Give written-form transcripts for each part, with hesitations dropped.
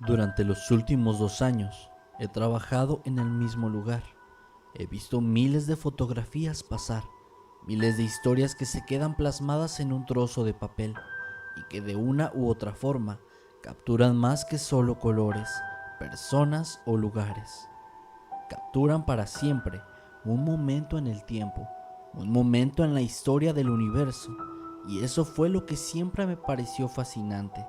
Durante los últimos 2 años he trabajado en el mismo lugar. He visto miles de fotografías pasar, miles de historias que se quedan plasmadas en un trozo de papel y que de una u otra forma capturan más que solo colores, personas o lugares. Capturan para siempre un momento en el tiempo, un momento en la historia del universo, y eso fue lo que siempre me pareció fascinante.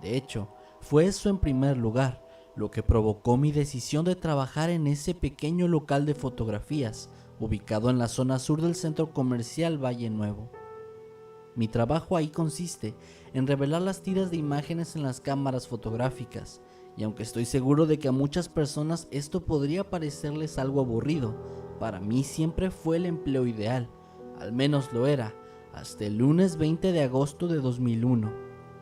De hecho, fue eso en primer lugar lo que provocó mi decisión de trabajar en ese pequeño local de fotografías ubicado en la zona sur del centro comercial Valle Nuevo. Mi trabajo ahí consiste en revelar las tiras de imágenes en las cámaras fotográficas, y aunque estoy seguro de que a muchas personas esto podría parecerles algo aburrido, para mí siempre fue el empleo ideal, al menos lo era, hasta el lunes 20 de agosto de 2001,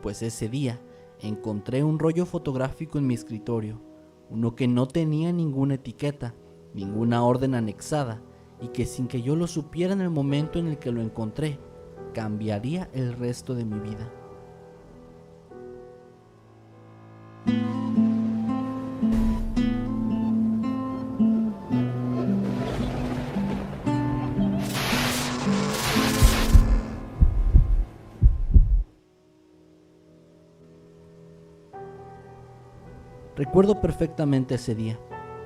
pues ese día encontré un rollo fotográfico en mi escritorio, uno que no tenía ninguna etiqueta, ninguna orden anexada, y que sin que yo lo supiera en el momento en el que lo encontré, cambiaría el resto de mi vida. Recuerdo perfectamente ese día.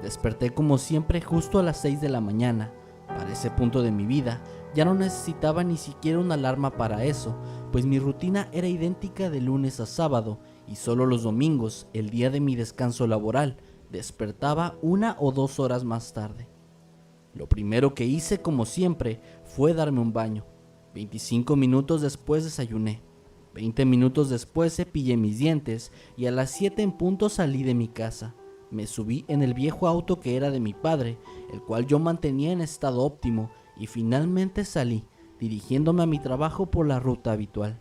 Desperté como siempre justo a las 6 de la mañana. Para ese punto de mi vida ya no necesitaba ni siquiera una alarma para eso, pues mi rutina era idéntica de lunes a sábado y solo los domingos, el día de mi descanso laboral, despertaba 1 o 2 horas más tarde. Lo primero que hice, como siempre, fue darme un baño. 25 minutos después desayuné. 20 minutos después cepillé mis dientes y a las 7 en punto salí de mi casa. Me subí en el viejo auto que era de mi padre, el cual yo mantenía en estado óptimo, y finalmente salí, dirigiéndome a mi trabajo por la ruta habitual.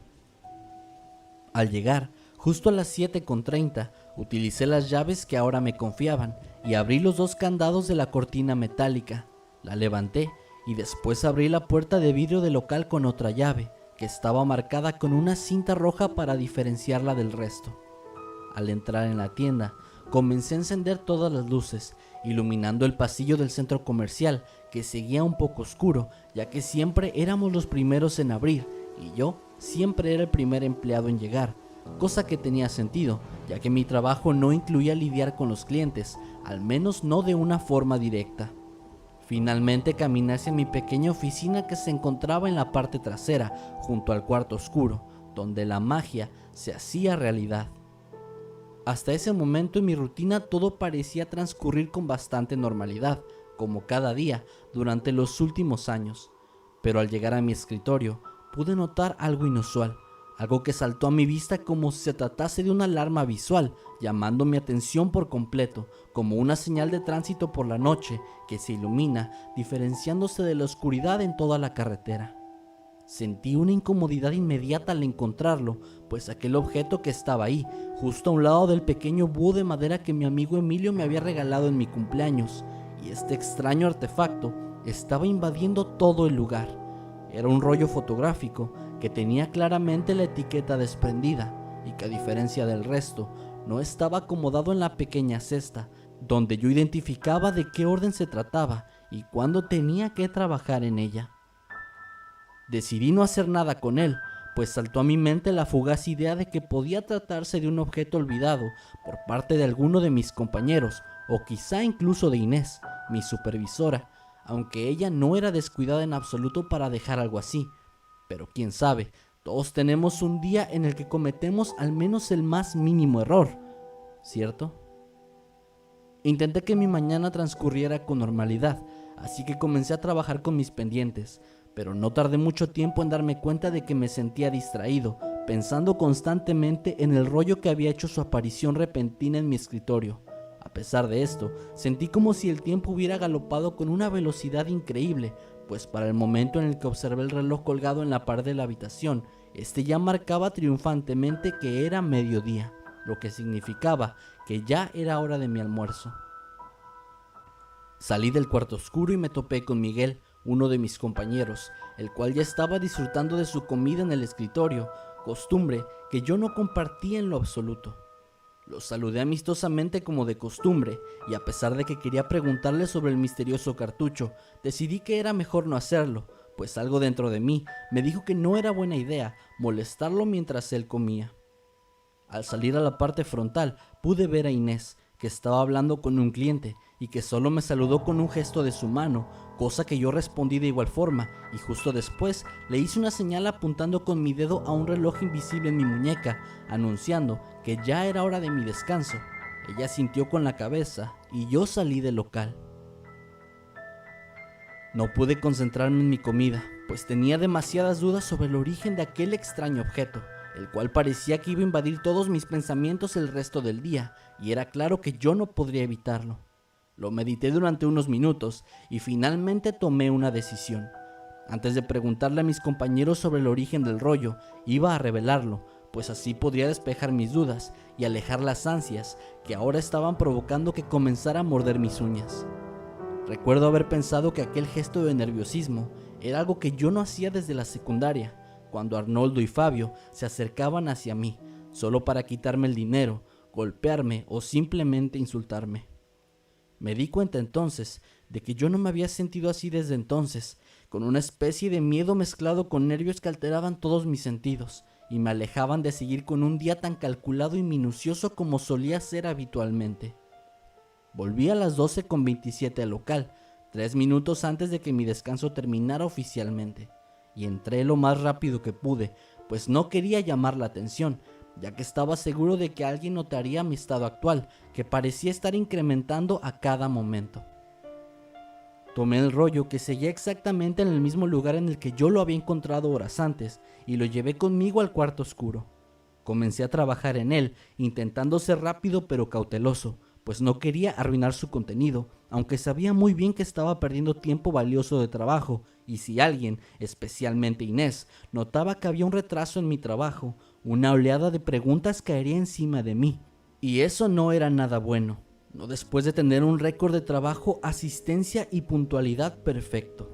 Al llegar, justo a las 7:30, utilicé las llaves que ahora me confiaban y abrí los 2 candados de la cortina metálica. La levanté y después abrí la puerta de vidrio del local con otra llave, que estaba marcada con una cinta roja para diferenciarla del resto. Al entrar en la tienda, comencé a encender todas las luces, iluminando el pasillo del centro comercial, que seguía un poco oscuro, ya que siempre éramos los primeros en abrir y yo siempre era el primer empleado en llegar, cosa que tenía sentido, ya que mi trabajo no incluía lidiar con los clientes, al menos no de una forma directa. Finalmente caminé hacia mi pequeña oficina que se encontraba en la parte trasera, junto al cuarto oscuro, donde la magia se hacía realidad. Hasta ese momento en mi rutina todo parecía transcurrir con bastante normalidad, como cada día durante los últimos años. Pero al llegar a mi escritorio, pude notar algo inusual, algo que saltó a mi vista como si se tratase de una alarma visual, llamando mi atención por completo, como una señal de tránsito por la noche que se ilumina, diferenciándose de la oscuridad en toda la carretera. Sentí una incomodidad inmediata al encontrarlo, pues aquel objeto que estaba ahí, justo a un lado del pequeño búho de madera que mi amigo Emilio me había regalado en mi cumpleaños, y este extraño artefacto estaba invadiendo todo el lugar. Era un rollo fotográfico que tenía claramente la etiqueta desprendida y que, a diferencia del resto, no estaba acomodado en la pequeña cesta, donde yo identificaba de qué orden se trataba y cuándo tenía que trabajar en ella. Decidí no hacer nada con él, pues saltó a mi mente la fugaz idea de que podía tratarse de un objeto olvidado por parte de alguno de mis compañeros, o quizá incluso de Inés, mi supervisora, aunque ella no era descuidada en absoluto para dejar algo así. Pero quién sabe, todos tenemos un día en el que cometemos al menos el más mínimo error, ¿cierto? Intenté que mi mañana transcurriera con normalidad, así que comencé a trabajar con mis pendientes, pero no tardé mucho tiempo en darme cuenta de que me sentía distraído, pensando constantemente en el rollo que había hecho su aparición repentina en mi escritorio. A pesar de esto, sentí como si el tiempo hubiera galopado con una velocidad increíble, pues para el momento en el que observé el reloj colgado en la pared de la habitación, este ya marcaba triunfantemente que era mediodía, lo que significaba que ya era hora de mi almuerzo. Salí del cuarto oscuro y me topé con Miguel, uno de mis compañeros, el cual ya estaba disfrutando de su comida en el escritorio, costumbre que yo no compartía en lo absoluto. Los saludé amistosamente como de costumbre, y a pesar de que quería preguntarle sobre el misterioso cartucho, decidí que era mejor no hacerlo, pues algo dentro de mí me dijo que no era buena idea molestarlo mientras él comía. Al salir a la parte frontal, pude ver a Inés, que estaba hablando con un cliente y que solo me saludó con un gesto de su mano, cosa que yo respondí de igual forma, y justo después le hice una señal apuntando con mi dedo a un reloj invisible en mi muñeca, anunciando que ya era hora de mi descanso. Ella sintió con la cabeza y yo salí del local. No pude concentrarme en mi comida, pues tenía demasiadas dudas sobre el origen de aquel extraño objeto, el cual parecía que iba a invadir todos mis pensamientos el resto del día, y era claro que yo no podría evitarlo. Lo medité durante unos minutos y finalmente tomé una decisión. Antes de preguntarle a mis compañeros sobre el origen del rollo, iba a revelarlo, pues así podría despejar mis dudas y alejar las ansias que ahora estaban provocando que comenzara a morder mis uñas. Recuerdo haber pensado que aquel gesto de nerviosismo era algo que yo no hacía desde la secundaria, cuando Arnoldo y Fabio se acercaban hacia mí, solo para quitarme el dinero, golpearme o simplemente insultarme. Me di cuenta entonces de que yo no me había sentido así desde entonces, con una especie de miedo mezclado con nervios que alteraban todos mis sentidos y me alejaban de seguir con un día tan calculado y minucioso como solía ser habitualmente. Volví a las 12:27 al local, 3 minutos antes de que mi descanso terminara oficialmente, y entré lo más rápido que pude, pues no quería llamar la atención, ya que estaba seguro de que alguien notaría mi estado actual, que parecía estar incrementando a cada momento. Tomé el rollo, que seguía exactamente en el mismo lugar en el que yo lo había encontrado horas antes, y lo llevé conmigo al cuarto oscuro. Comencé a trabajar en él, intentando ser rápido pero cauteloso, pues no quería arruinar su contenido, aunque sabía muy bien que estaba perdiendo tiempo valioso de trabajo, y si alguien, especialmente Inés, notaba que había un retraso en mi trabajo, una oleada de preguntas caería encima de mí, y eso no era nada bueno, no después de tener un récord de trabajo, asistencia y puntualidad perfecto.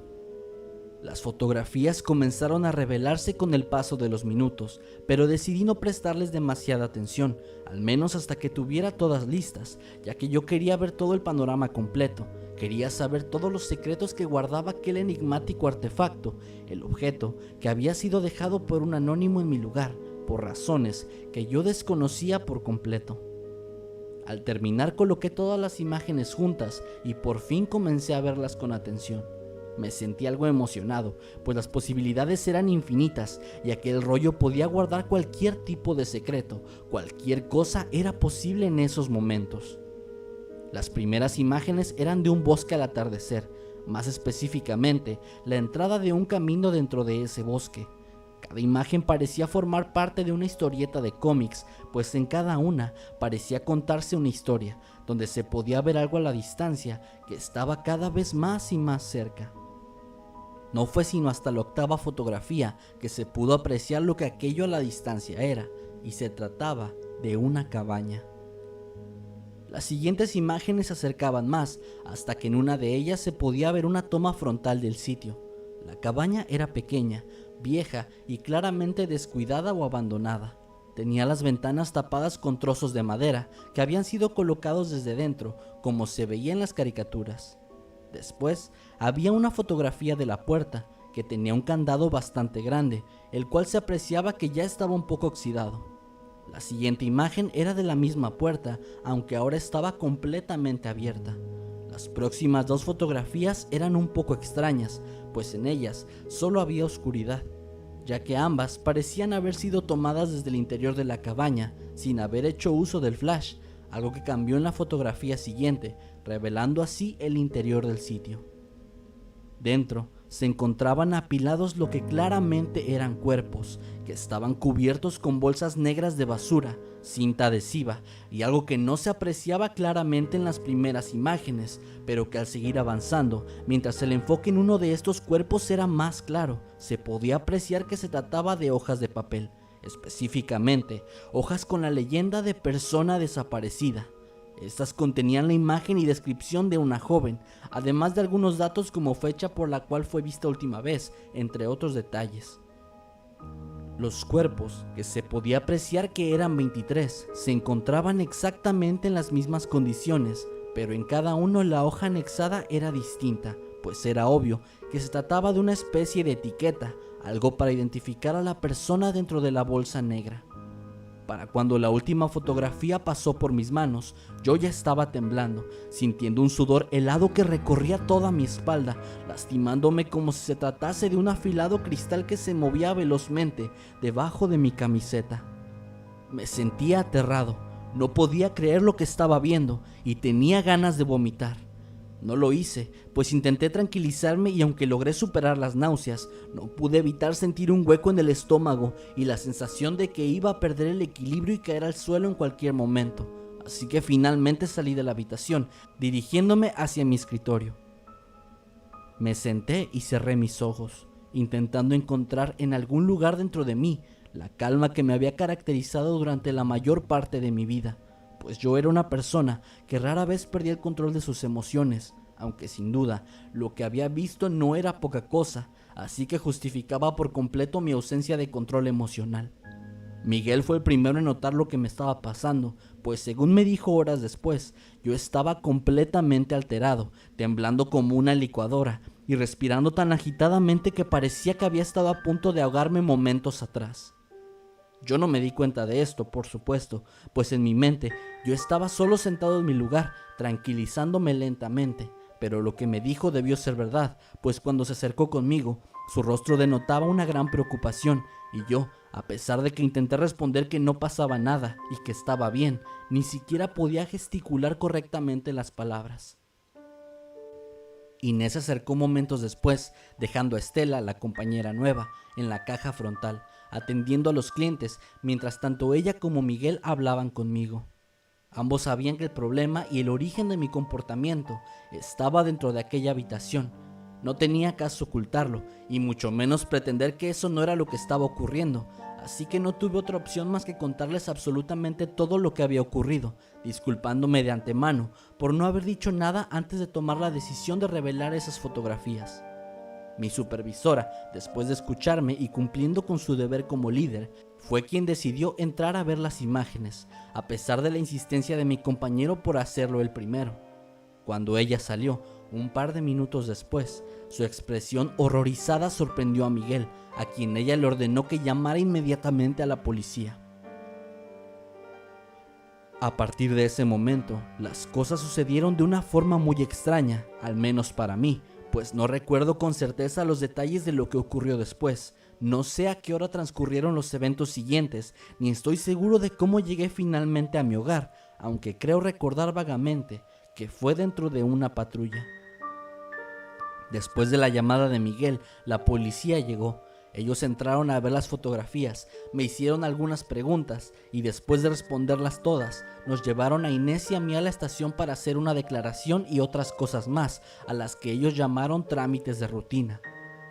Las fotografías comenzaron a revelarse con el paso de los minutos, pero decidí no prestarles demasiada atención, al menos hasta que tuviera todas listas, ya que yo quería ver todo el panorama completo. Quería saber todos los secretos que guardaba aquel enigmático artefacto, el objeto que había sido dejado por un anónimo en mi lugar, por razones que yo desconocía por completo. Al terminar coloqué todas las imágenes juntas y por fin comencé a verlas con atención. Me sentí algo emocionado, pues las posibilidades eran infinitas y aquel rollo podía guardar cualquier tipo de secreto, cualquier cosa era posible en esos momentos. Las primeras imágenes eran de un bosque al atardecer, más específicamente, la entrada de un camino dentro de ese bosque. Cada imagen parecía formar parte de una historieta de cómics, pues en cada una parecía contarse una historia, donde se podía ver algo a la distancia que estaba cada vez más y más cerca. No fue sino hasta la 8ª fotografía que se pudo apreciar lo que aquello a la distancia era, y se trataba de una cabaña. Las siguientes imágenes se acercaban más, hasta que en una de ellas se podía ver una toma frontal del sitio. La cabaña era pequeña, vieja y claramente descuidada o abandonada. Tenía las ventanas tapadas con trozos de madera que habían sido colocados desde dentro, como se veía en las caricaturas. Después, había una fotografía de la puerta, que tenía un candado bastante grande, el cual se apreciaba que ya estaba un poco oxidado. La siguiente imagen era de la misma puerta, aunque ahora estaba completamente abierta. Las próximas 2 fotografías eran un poco extrañas, pues en ellas solo había oscuridad, ya que ambas parecían haber sido tomadas desde el interior de la cabaña, sin haber hecho uso del flash, algo que cambió en la fotografía siguiente, revelando así el interior del sitio. Dentro se encontraban apilados lo que claramente eran cuerpos, que estaban cubiertos con bolsas negras de basura, cinta adhesiva y algo que no se apreciaba claramente en las primeras imágenes, pero que al seguir avanzando, mientras el enfoque en uno de estos cuerpos era más claro, se podía apreciar que se trataba de hojas de papel, específicamente hojas con la leyenda de persona desaparecida. Estas contenían la imagen y descripción de una joven, además de algunos datos como fecha por la cual fue vista última vez, entre otros detalles. Los cuerpos, que se podía apreciar que eran 23, se encontraban exactamente en las mismas condiciones, pero en cada uno la hoja anexada era distinta, pues era obvio que se trataba de una especie de etiqueta, algo para identificar a la persona dentro de la bolsa negra. Para cuando la última fotografía pasó por mis manos, yo ya estaba temblando, sintiendo un sudor helado que recorría toda mi espalda, lastimándome como si se tratase de un afilado cristal que se movía velozmente debajo de mi camiseta. Me sentía aterrado, no podía creer lo que estaba viendo y tenía ganas de vomitar. No lo hice, pues intenté tranquilizarme y aunque logré superar las náuseas, no pude evitar sentir un hueco en el estómago y la sensación de que iba a perder el equilibrio y caer al suelo en cualquier momento. Así que finalmente salí de la habitación, dirigiéndome hacia mi escritorio. Me senté y cerré mis ojos, intentando encontrar en algún lugar dentro de mí la calma que me había caracterizado durante la mayor parte de mi vida. Pues yo era una persona que rara vez perdía el control de sus emociones, aunque sin duda lo que había visto no era poca cosa, así que justificaba por completo mi ausencia de control emocional. Miguel fue el primero en notar lo que me estaba pasando, pues según me dijo horas después, yo estaba completamente alterado, temblando como una licuadora y respirando tan agitadamente que parecía que había estado a punto de ahogarme momentos atrás. Yo no me di cuenta de esto, por supuesto, pues en mi mente yo estaba solo sentado en mi lugar, tranquilizándome lentamente, pero lo que me dijo debió ser verdad, pues cuando se acercó conmigo, su rostro denotaba una gran preocupación, y yo, a pesar de que intenté responder que no pasaba nada y que estaba bien, ni siquiera podía gesticular correctamente las palabras. Inés se acercó momentos después, dejando a Estela, la compañera nueva, en la caja frontal, atendiendo a los clientes, mientras tanto ella como Miguel hablaban conmigo. Ambos sabían que el problema y el origen de mi comportamiento estaba dentro de aquella habitación. No tenía caso ocultarlo, y mucho menos pretender que eso no era lo que estaba ocurriendo, así que no tuve otra opción más que contarles absolutamente todo lo que había ocurrido, disculpándome de antemano por no haber dicho nada antes de tomar la decisión de revelar esas fotografías. Mi supervisora, después de escucharme y cumpliendo con su deber como líder, fue quien decidió entrar a ver las imágenes, a pesar de la insistencia de mi compañero por hacerlo el primero. Cuando ella salió, un par de minutos después, su expresión horrorizada sorprendió a Miguel, a quien ella le ordenó que llamara inmediatamente a la policía. A partir de ese momento, las cosas sucedieron de una forma muy extraña, al menos para mí, pues no recuerdo con certeza los detalles de lo que ocurrió después. No sé a qué hora transcurrieron los eventos siguientes, ni estoy seguro de cómo llegué finalmente a mi hogar, aunque creo recordar vagamente que fue dentro de una patrulla. Después de la llamada de Miguel, la policía llegó. Ellos entraron a ver las fotografías, me hicieron algunas preguntas y después de responderlas todas, nos llevaron a Inés y a mí a la estación para hacer una declaración y otras cosas más, a las que ellos llamaron trámites de rutina.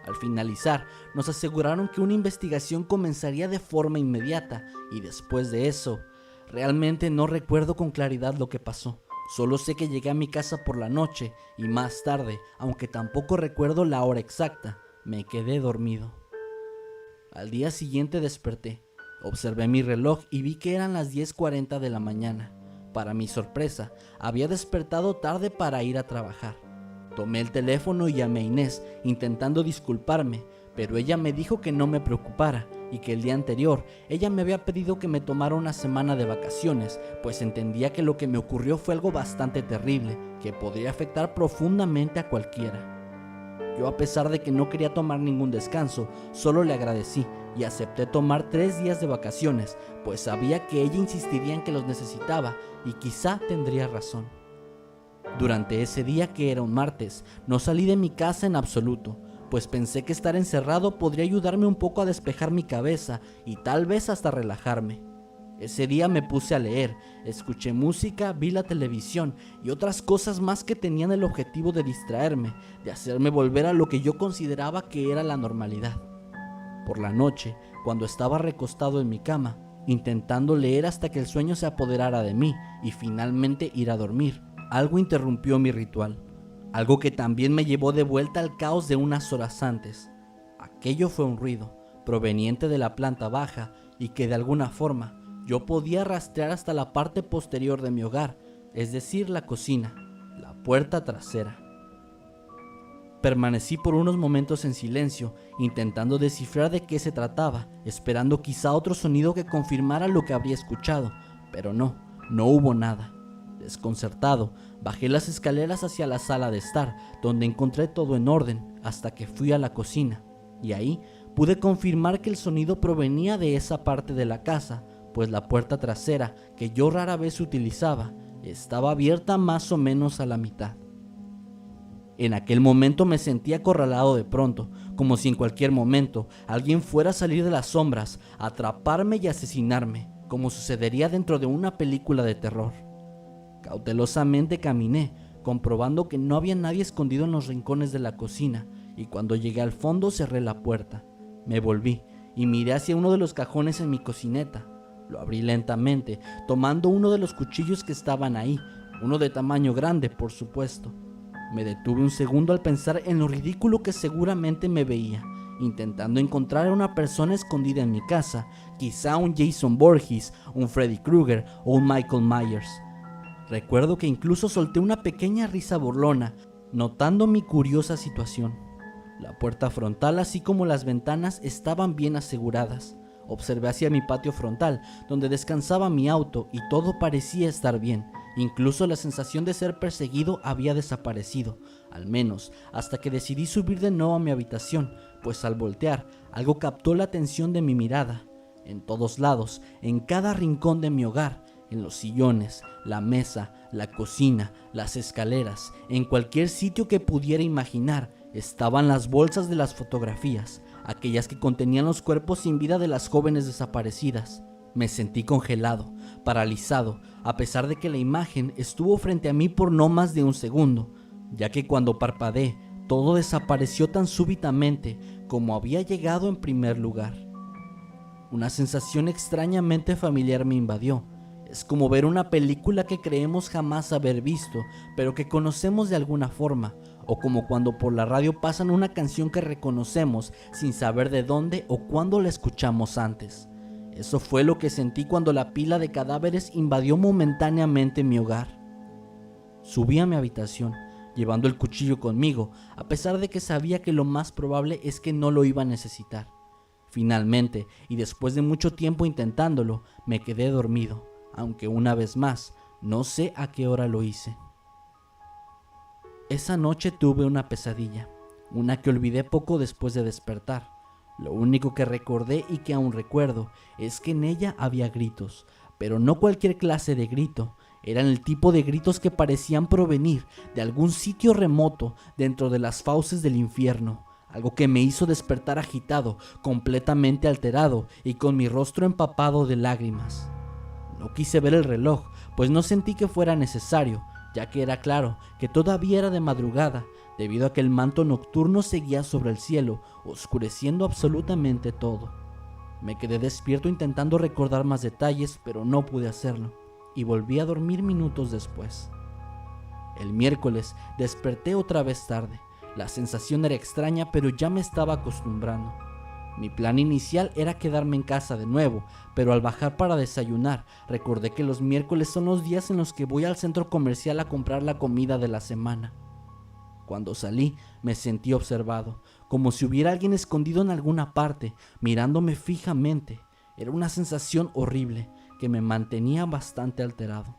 Al finalizar, nos aseguraron que una investigación comenzaría de forma inmediata y después de eso, realmente no recuerdo con claridad lo que pasó. Solo sé que llegué a mi casa por la noche y más tarde, aunque tampoco recuerdo la hora exacta, me quedé dormido. Al día siguiente desperté, observé mi reloj y vi que eran las 10:40 de la mañana. Para mi sorpresa, había despertado tarde para ir a trabajar. Tomé el teléfono y llamé a Inés, intentando disculparme, pero ella me dijo que no me preocupara y que el día anterior ella me había pedido que me tomara una semana de vacaciones, pues entendía que lo que me ocurrió fue algo bastante terrible, que podría afectar profundamente a cualquiera. Yo, a pesar de que no quería tomar ningún descanso, solo le agradecí y acepté tomar 3 días de vacaciones, pues sabía que ella insistiría en que los necesitaba y quizá tendría razón. Durante ese día, que era un martes, no salí de mi casa en absoluto, pues pensé que estar encerrado podría ayudarme un poco a despejar mi cabeza y tal vez hasta relajarme. Ese día me puse a leer, escuché música, vi la televisión y otras cosas más que tenían el objetivo de distraerme, de hacerme volver a lo que yo consideraba que era la normalidad. Por la noche, cuando estaba recostado en mi cama, intentando leer hasta que el sueño se apoderara de mí y finalmente ir a dormir, algo interrumpió mi ritual, algo que también me llevó de vuelta al caos de unas horas antes. Aquello fue un ruido, proveniente de la planta baja y que de alguna forma yo podía rastrear hasta la parte posterior de mi hogar, es decir, la cocina, la puerta trasera. Permanecí por unos momentos en silencio, intentando descifrar de qué se trataba, esperando quizá otro sonido que confirmara lo que habría escuchado, pero no hubo nada. Desconcertado, bajé las escaleras hacia la sala de estar, donde encontré todo en orden, hasta que fui a la cocina, y ahí pude confirmar que el sonido provenía de esa parte de la casa, pues la puerta trasera, que yo rara vez utilizaba, estaba abierta más o menos a la mitad. En aquel momento me sentí acorralado de pronto, como si en cualquier momento alguien fuera a salir de las sombras, a atraparme y asesinarme, como sucedería dentro de una película de terror. Cautelosamente caminé, comprobando que no había nadie escondido en los rincones de la cocina, y cuando llegué al fondo cerré la puerta. Me volví y miré hacia uno de los cajones en mi cocineta. Lo abrí lentamente, tomando uno de los cuchillos que estaban ahí, uno de tamaño grande, por supuesto. Me detuve un segundo al pensar en lo ridículo que seguramente me veía, intentando encontrar a una persona escondida en mi casa, quizá un Jason Voorhees, un Freddy Krueger o un Michael Myers. Recuerdo que incluso solté una pequeña risa burlona, notando mi curiosa situación. La puerta frontal, así como las ventanas, estaban bien aseguradas. Observé hacia mi patio frontal, donde descansaba mi auto, y todo parecía estar bien. Incluso la sensación de ser perseguido había desaparecido, al menos hasta que decidí subir de nuevo a mi habitación, pues al voltear, algo captó la atención de mi mirada. En todos lados, en cada rincón de mi hogar, en los sillones, la mesa, la cocina, las escaleras, en cualquier sitio que pudiera imaginar, estaban las bolsas de las fotografías, aquellas que contenían los cuerpos sin vida de las jóvenes desaparecidas. Me sentí congelado, paralizado, a pesar de que la imagen estuvo frente a mí por no más de un segundo, ya que cuando parpadeé, todo desapareció tan súbitamente como había llegado en primer lugar. Una sensación extrañamente familiar me invadió. Es como ver una película que creemos jamás haber visto, pero que conocemos de alguna forma, o como cuando por la radio pasan una canción que reconocemos sin saber de dónde o cuándo la escuchamos antes. Eso fue lo que sentí cuando la pila de cadáveres invadió momentáneamente mi hogar. Subí a mi habitación, llevando el cuchillo conmigo, a pesar de que sabía que lo más probable es que no lo iba a necesitar. Finalmente, y después de mucho tiempo intentándolo, me quedé dormido, aunque una vez más, no sé a qué hora lo hice. Esa noche tuve una pesadilla, una que olvidé poco después de despertar. Lo único que recordé y que aún recuerdo es que en ella había gritos, pero no cualquier clase de grito. Eran el tipo de gritos que parecían provenir de algún sitio remoto dentro de las fauces del infierno, algo que me hizo despertar agitado, completamente alterado y con mi rostro empapado de lágrimas. No quise ver el reloj, pues no sentí que fuera necesario, ya que era claro que todavía era de madrugada, debido a que el manto nocturno seguía sobre el cielo, oscureciendo absolutamente todo. Me quedé despierto intentando recordar más detalles, pero no pude hacerlo, y volví a dormir minutos después. El miércoles desperté otra vez tarde. La sensación era extraña, pero ya me estaba acostumbrando. Mi plan inicial era quedarme en casa de nuevo, pero al bajar para desayunar, recordé que los miércoles son los días en los que voy al centro comercial a comprar la comida de la semana. Cuando salí, me sentí observado, como si hubiera alguien escondido en alguna parte, mirándome fijamente. Era una sensación horrible que me mantenía bastante alterado.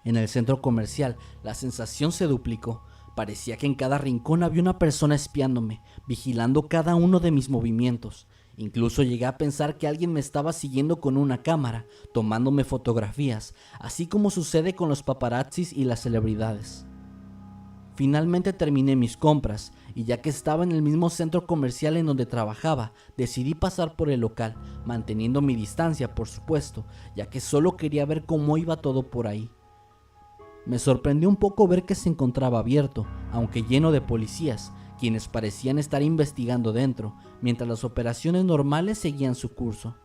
En el centro comercial, la sensación se duplicó. Parecía que en cada rincón había una persona espiándome, vigilando cada uno de mis movimientos. Incluso llegué a pensar que alguien me estaba siguiendo con una cámara, tomándome fotografías, así como sucede con los paparazzis y las celebridades. Finalmente terminé mis compras, y ya que estaba en el mismo centro comercial en donde trabajaba, decidí pasar por el local, manteniendo mi distancia, por supuesto, ya que solo quería ver cómo iba todo por ahí. Me sorprendió un poco ver que se encontraba abierto, aunque lleno de policías, quienes parecían estar investigando dentro, mientras las operaciones normales seguían su curso.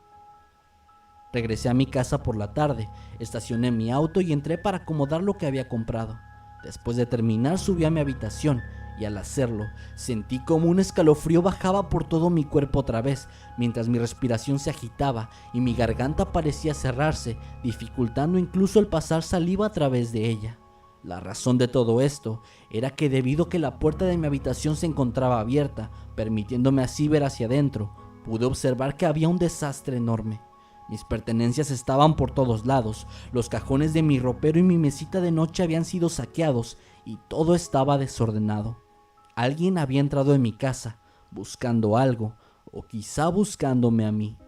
Regresé a mi casa por la tarde, estacioné mi auto y entré para acomodar lo que había comprado. Después de terminar subí a mi habitación y al hacerlo sentí como un escalofrío bajaba por todo mi cuerpo otra vez, mientras mi respiración se agitaba y mi garganta parecía cerrarse, dificultando incluso el pasar saliva a través de ella. La razón de todo esto era que debido a que la puerta de mi habitación se encontraba abierta, permitiéndome así ver hacia adentro, pude observar que había un desastre enorme. Mis pertenencias estaban por todos lados, los cajones de mi ropero y mi mesita de noche habían sido saqueados y todo estaba desordenado. Alguien había entrado en mi casa, buscando algo, o quizá buscándome a mí.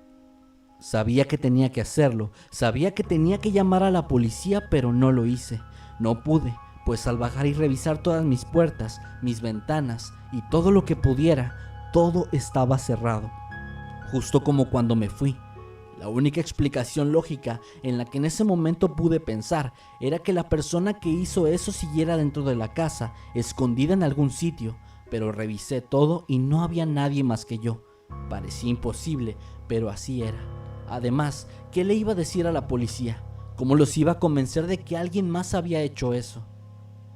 Sabía que tenía que hacerlo, sabía que tenía que llamar a la policía, pero no lo hice. No pude, pues al bajar y revisar todas mis puertas, mis ventanas y todo lo que pudiera, todo estaba cerrado. Justo como cuando me fui. La única explicación lógica en la que en ese momento pude pensar era que la persona que hizo eso siguiera dentro de la casa, escondida en algún sitio, pero revisé todo y no había nadie más que yo. Parecía imposible, pero así era. Además, ¿qué le iba a decir a la policía? ¿Cómo los iba a convencer de que alguien más había hecho eso?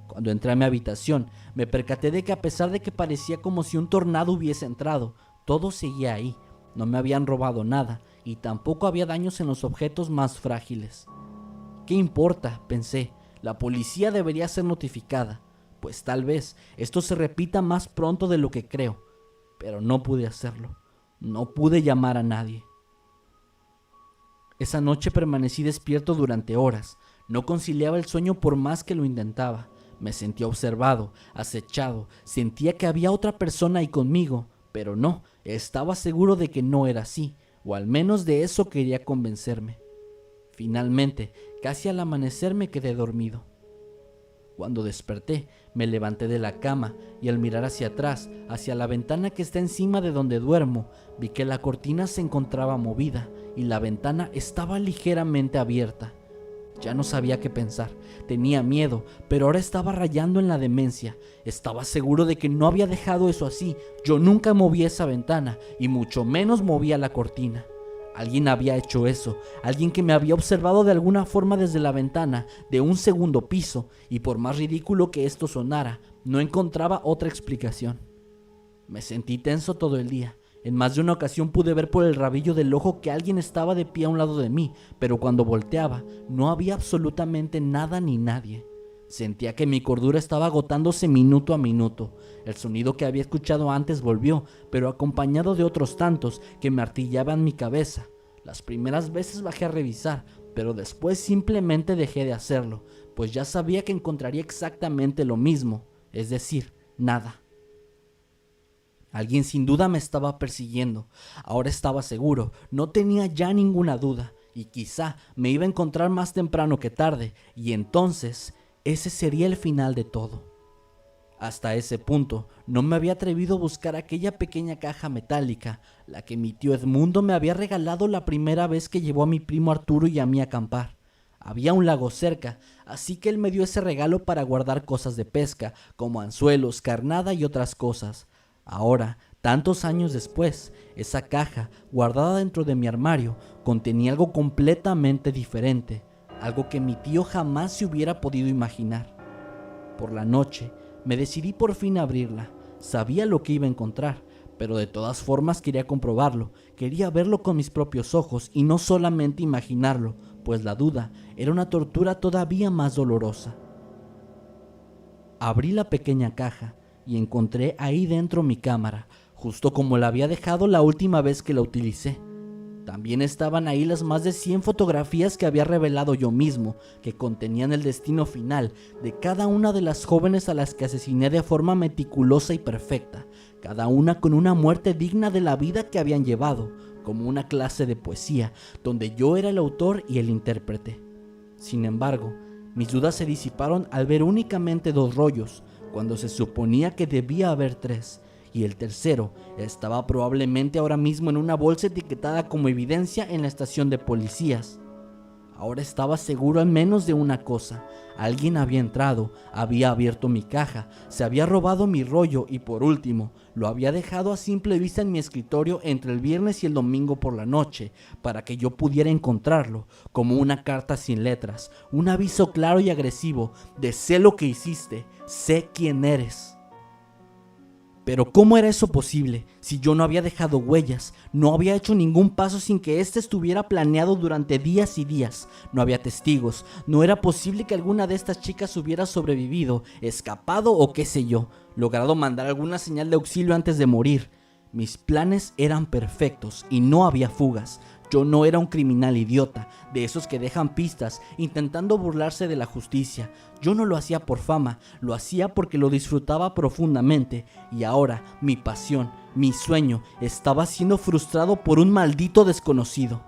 Cuando entré a mi habitación, me percaté de que a pesar de que parecía como si un tornado hubiese entrado, todo seguía ahí. No me habían robado nada y tampoco había daños en los objetos más frágiles. ¿Qué importa?, pensé. La policía debería ser notificada, pues tal vez esto se repita más pronto de lo que creo. Pero no pude hacerlo. No pude llamar a nadie. Esa noche permanecí despierto durante horas. No conciliaba el sueño por más que lo intentaba. Me sentía observado, acechado. Sentía que había otra persona ahí conmigo, pero no, estaba seguro de que no era así, o al menos de eso quería convencerme. Finalmente, casi al amanecer me quedé dormido. Cuando desperté, me levanté de la cama y al mirar hacia atrás, hacia la ventana que está encima de donde duermo, vi que la cortina se encontraba movida y la ventana estaba ligeramente abierta. Ya no sabía qué pensar, tenía miedo, pero ahora estaba rayando en la demencia. Estaba seguro de que no había dejado eso así. Yo nunca moví esa ventana y mucho menos movía la cortina. Alguien había hecho eso, alguien que me había observado de alguna forma desde la ventana de un segundo piso, y por más ridículo que esto sonara, no encontraba otra explicación. Me sentí tenso todo el día. En más de una ocasión pude ver por el rabillo del ojo que alguien estaba de pie a un lado de mí, pero cuando volteaba no había absolutamente nada ni nadie. Sentía que mi cordura estaba agotándose minuto a minuto. El sonido que había escuchado antes volvió, pero acompañado de otros tantos que me artillaban mi cabeza. Las primeras veces bajé a revisar, pero después simplemente dejé de hacerlo, pues ya sabía que encontraría exactamente lo mismo, es decir, nada. Alguien sin duda me estaba persiguiendo. Ahora estaba seguro, no tenía ya ninguna duda, y quizá me iba a encontrar más temprano que tarde, y entonces ese sería el final de todo. Hasta ese punto no me había atrevido a buscar aquella pequeña caja metálica, la que mi tío Edmundo me había regalado la primera vez que llevó a mi primo Arturo y a mí a acampar. Había un lago cerca, así que él me dio ese regalo para guardar cosas de pesca, como anzuelos, carnada y otras cosas. Ahora, tantos años después, esa caja, guardada dentro de mi armario, contenía algo completamente diferente, algo que mi tío jamás se hubiera podido imaginar. Por la noche, me decidí por fin a abrirla. Sabía lo que iba a encontrar, pero de todas formas quería comprobarlo. Quería verlo con mis propios ojos y no solamente imaginarlo, pues la duda era una tortura todavía más dolorosa. Abrí la pequeña caja y encontré ahí dentro mi cámara, justo como la había dejado la última vez que la utilicé. También estaban ahí las más de 100 fotografías que había revelado yo mismo, que contenían el destino final de cada una de las jóvenes a las que asesiné de forma meticulosa y perfecta, cada una con una muerte digna de la vida que habían llevado, como una clase de poesía, donde yo era el autor y el intérprete. Sin embargo, mis dudas se disiparon al ver únicamente 2 rollos, cuando se suponía que debía haber 3, y el tercero estaba probablemente ahora mismo en una bolsa etiquetada como evidencia en la estación de policías. Ahora estaba seguro al menos de una cosa: alguien había entrado, había abierto mi caja, se había robado mi rollo y por último, lo había dejado a simple vista en mi escritorio entre el viernes y el domingo por la noche, para que yo pudiera encontrarlo, como una carta sin letras, un aviso claro y agresivo de sé lo que hiciste, sé quién eres. Pero ¿cómo era eso posible? Si yo no había dejado huellas, no había hecho ningún paso sin que éste estuviera planeado durante días y días. No había testigos, no era posible que alguna de estas chicas hubiera sobrevivido, escapado o qué sé yo, logrado mandar alguna señal de auxilio antes de morir. Mis planes eran perfectos y no había fugas. Yo no era un criminal idiota, de esos que dejan pistas intentando burlarse de la justicia. Yo no lo hacía por fama, lo hacía porque lo disfrutaba profundamente. Y ahora, mi pasión, mi sueño, estaba siendo frustrado por un maldito desconocido.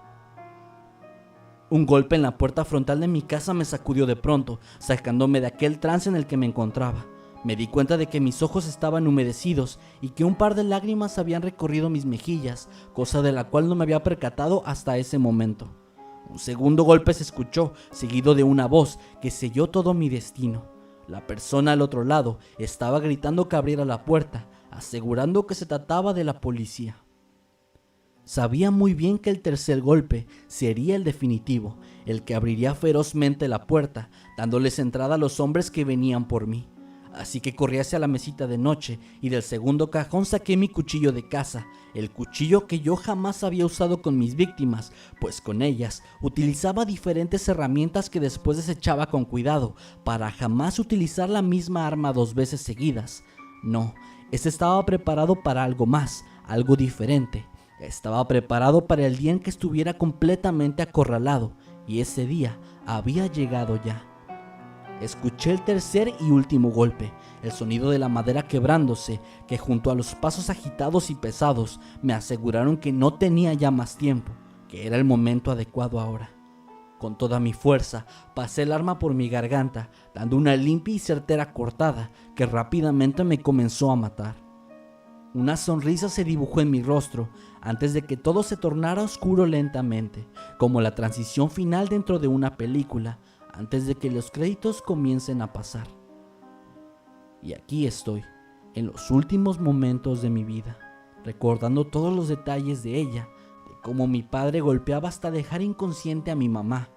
Un golpe en la puerta frontal de mi casa me sacudió de pronto, sacándome de aquel trance en el que me encontraba. Me di cuenta de que mis ojos estaban humedecidos y que un par de lágrimas habían recorrido mis mejillas, cosa de la cual no me había percatado hasta ese momento. Un segundo golpe se escuchó, seguido de una voz que selló todo mi destino. La persona al otro lado estaba gritando que abriera la puerta, asegurando que se trataba de la policía. Sabía muy bien que el tercer golpe sería el definitivo, el que abriría ferozmente la puerta, dándoles entrada a los hombres que venían por mí. Así que corrí hacia la mesita de noche y del segundo cajón saqué mi cuchillo de caza, el cuchillo que yo jamás había usado con mis víctimas, pues con ellas utilizaba diferentes herramientas que después desechaba con cuidado, para jamás utilizar la misma arma 2 veces seguidas. No, este estaba preparado para algo más, algo diferente. Estaba preparado para el día en que estuviera completamente acorralado, y ese día había llegado ya. Escuché el tercer y último golpe, el sonido de la madera quebrándose, que junto a los pasos agitados y pesados me aseguraron que no tenía ya más tiempo, que era el momento adecuado ahora. Con toda mi fuerza pasé el arma por mi garganta, dando una limpia y certera cortada que rápidamente me comenzó a matar. Una sonrisa se dibujó en mi rostro antes de que todo se tornara oscuro lentamente, como la transición final dentro de una película, antes de que los créditos comiencen a pasar. Y aquí estoy, en los últimos momentos de mi vida, recordando todos los detalles de ella, de cómo mi padre golpeaba hasta dejar inconsciente a mi mamá,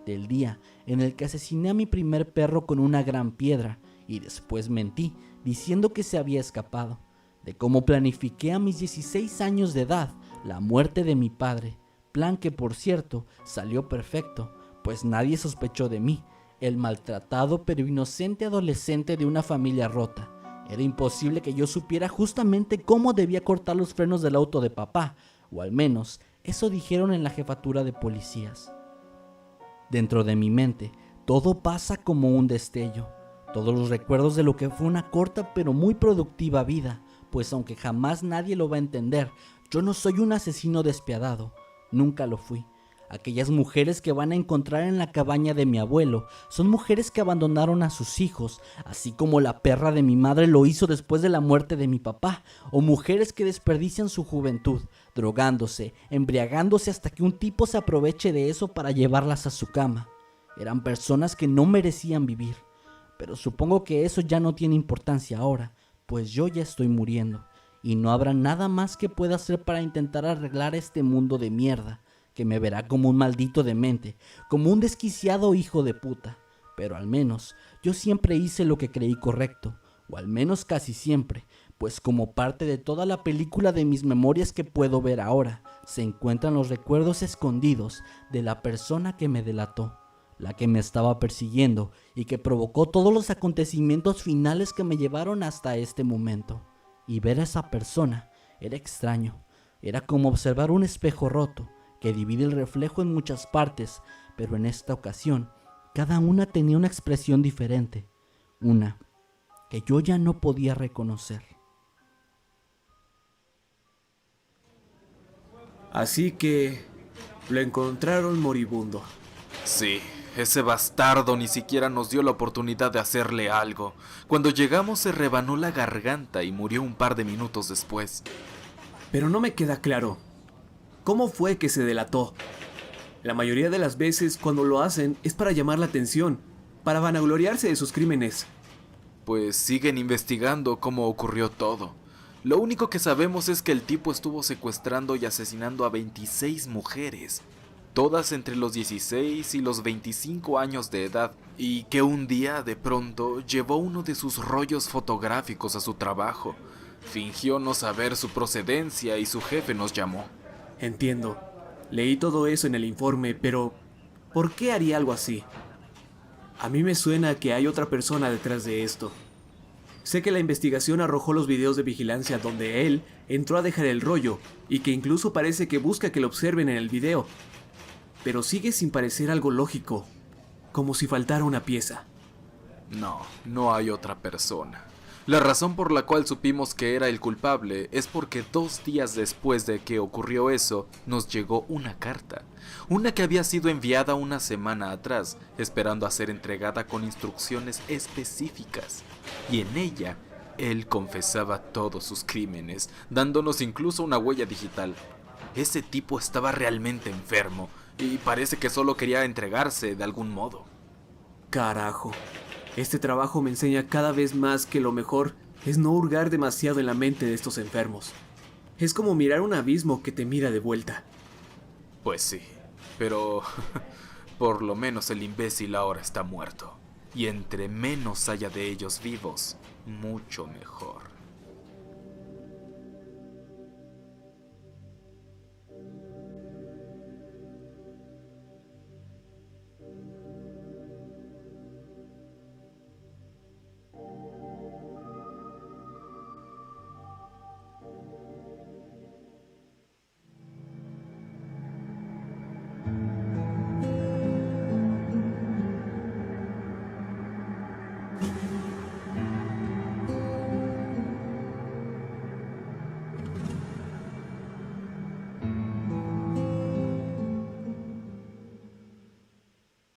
del día en el que asesiné a mi primer perro con una gran piedra y después mentí, diciendo que se había escapado, de cómo planifiqué a mis 16 años de edad la muerte de mi padre, plan que por cierto salió perfecto, pues nadie sospechó de mí, el maltratado pero inocente adolescente de una familia rota. Era imposible que yo supiera justamente cómo debía cortar los frenos del auto de papá, o al menos eso dijeron en la jefatura de policías. Dentro de mi mente, todo pasa como un destello, todos los recuerdos de lo que fue una corta pero muy productiva vida, pues aunque jamás nadie lo va a entender, yo no soy un asesino despiadado, nunca lo fui. Aquellas mujeres que van a encontrar en la cabaña de mi abuelo son mujeres que abandonaron a sus hijos, así como la perra de mi madre lo hizo después de la muerte de mi papá, o mujeres que desperdician su juventud, drogándose, embriagándose hasta que un tipo se aproveche de eso para llevarlas a su cama. Eran personas que no merecían vivir, pero supongo que eso ya no tiene importancia ahora, pues yo ya estoy muriendo, y no habrá nada más que pueda hacer para intentar arreglar este mundo de mierda, que me verá como un maldito demente, como un desquiciado hijo de puta. Pero al menos yo siempre hice lo que creí correcto, o al menos casi siempre, pues como parte de toda la película de mis memorias que puedo ver ahora, se encuentran los recuerdos escondidos de la persona que me delató, la que me estaba persiguiendo y que provocó todos los acontecimientos finales que me llevaron hasta este momento. Y ver a esa persona era extraño, era como observar un espejo roto, que divide el reflejo en muchas partes, pero en esta ocasión, cada una tenía una expresión diferente, una que yo ya no podía reconocer. Así que lo encontraron moribundo. Sí, ese bastardo ni siquiera nos dio la oportunidad de hacerle algo. Cuando llegamos se rebanó la garganta y murió un par de minutos después. Pero no me queda claro, ¿cómo fue que se delató? La mayoría de las veces cuando lo hacen es para llamar la atención, para vanagloriarse de sus crímenes. Pues siguen investigando cómo ocurrió todo. Lo único que sabemos es que el tipo estuvo secuestrando y asesinando a 26 mujeres, todas entre los 16 y los 25 años de edad, y que un día de pronto llevó uno de sus rollos fotográficos a su trabajo. Fingió no saber su procedencia y su jefe nos llamó. Entiendo. Leí todo eso en el informe, pero ¿por qué haría algo así? A mí me suena que hay otra persona detrás de esto. Sé que la investigación arrojó los videos de vigilancia donde él entró a dejar el rollo y que incluso parece que busca que lo observen en el video. Pero sigue sin parecer algo lógico, como si faltara una pieza. No, no hay otra persona. La razón por la cual supimos que era el culpable es porque 2 días después de que ocurrió eso, nos llegó una carta. Una que había sido enviada una semana atrás, esperando a ser entregada con instrucciones específicas. Y en ella, él confesaba todos sus crímenes, dándonos incluso una huella digital. Ese tipo estaba realmente enfermo, y parece que solo quería entregarse de algún modo. Carajo. Este trabajo me enseña cada vez más que lo mejor es no hurgar demasiado en la mente de estos enfermos. Es como mirar un abismo que te mira de vuelta. Pues sí, pero por lo menos el imbécil ahora está muerto. Y entre menos haya de ellos vivos, mucho mejor.